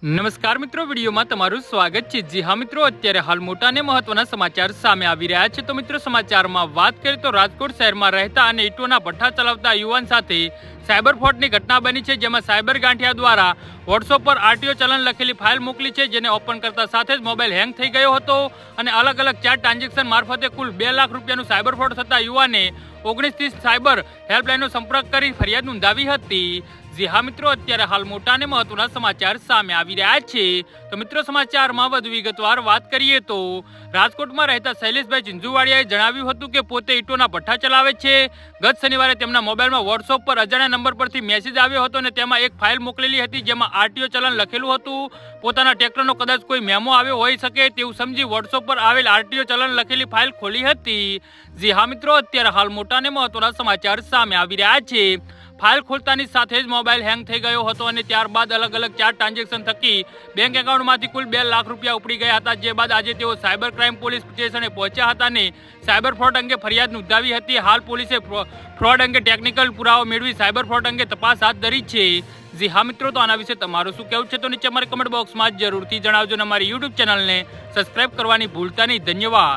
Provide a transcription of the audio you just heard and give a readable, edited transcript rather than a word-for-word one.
નમસ્કાર મિત્રો, વિડીયોમાં તમારું સ્વાગત છે। જી હા મિત્રો, અત્યારે હાલ મોટા અને મહત્વના સમાચાર સામે આવી રહ્યા છે। તો મિત્રો, સમાચારમાં વાત કરીએ તો રાજકોટ શહેરમાં રહેતા અને ઈંટોના ભઠ્ઠા ચલાવતા યુવાન સાથે સાયબર ફ્રોડની ઘટના બની છે, જેમાં સાયબર ગાંઠિયા દ્વારા વોટ્સએપ પર આરટીઓ ચલણ લખેલી ફાઇલ મોકલી છે, જેને ઓપન કરતા સાથે જ મોબાઈલ હેંગ થઈ ગયો હતો અને અલગ અલગ 4 ટ્રાન્ઝેક્શન મારફતે કુલ 2 લાખ રૂપિયાનું સાયબર ફ્રોડ થતા યુવાને 1930 સાયબર હેલ્પલાઇનનો સંપર્ક કરી ફરિયાદ નોંધાવી હતી। જી હા મિત્રો, અત્યારે હાલ મોટા અને મહત્વના સમાચાર સામે આવી રહ્યા છે। તો મિત્રો, સમાચારમાં વધુ વિગતવાર વાત કરીએ તો રાજકોટમાં રહેતા શૈલેષભાઈ ચિંજુવાડિયાએ જણાવ્યું હતું કે પોતે ઈંટોના ભઠ્ઠા ચલાવે છે। ગત શનિવારે તેમના મોબાઈલમાં વોટ્સએપ પર અજાણ્યા નંબર પરથી મેસેજ આવ્યો હતો અને તેમાં એક ફાઇલ મોકલેલી હતી, જેમાં આરટીઓ ચલણ લખેલું હતું। પોતાના ટ્રેક્ટરનો કદાચ કોઈ મેમો આવ્યો હોઈ શકે તેવું સમજી વોટ્સએપ પર આવેલ આરટીઓ ચલણ લખેલી ફાઇલ ખોલી હતી। જી હા મિત્રો, અત્યારે હાલ મોટા અને મહત્વના સમાચાર સામે આવી રહ્યા છે। ફાઇલ ખોલતાની સાથે જ મોબાઈલ હેંગ થઈ ગયો હતો અને ત્યારબાદ અલગ અલગ 4 ટ્રાન્ઝેક્શન થકી બેંક એકાઉન્ટમાંથી કુલ 2 લાખ રૂપિયા ઉપડી ગયા હતા। જે બાદ આજે તેઓ સાયબર ક્રાઇમ પોલીસ સ્ટેશને પહોંચ્યા હતા અને સાયબર ફ્રોડ અંગે ફરિયાદ નોંધાવી હતી। હાલ પોલીસે ફ્રોડ અંગે ટેકનિકલ પુરાવો મેળવી સાયબર ફ્રોડ અંગે તપાસ હાથ ધરી છે। જી હા મિત્રો, તો આના વિશે તમારું શું કહેવું છે તો નીચે અમારી કમેન્ટ બોક્સમાં જરૂરથી જણાવજો અને અમારી યુટ્યુબ ચેનલને સબસ્ક્રાઇબ કરવાની ભૂલતા નહીં। ધન્યવાદ।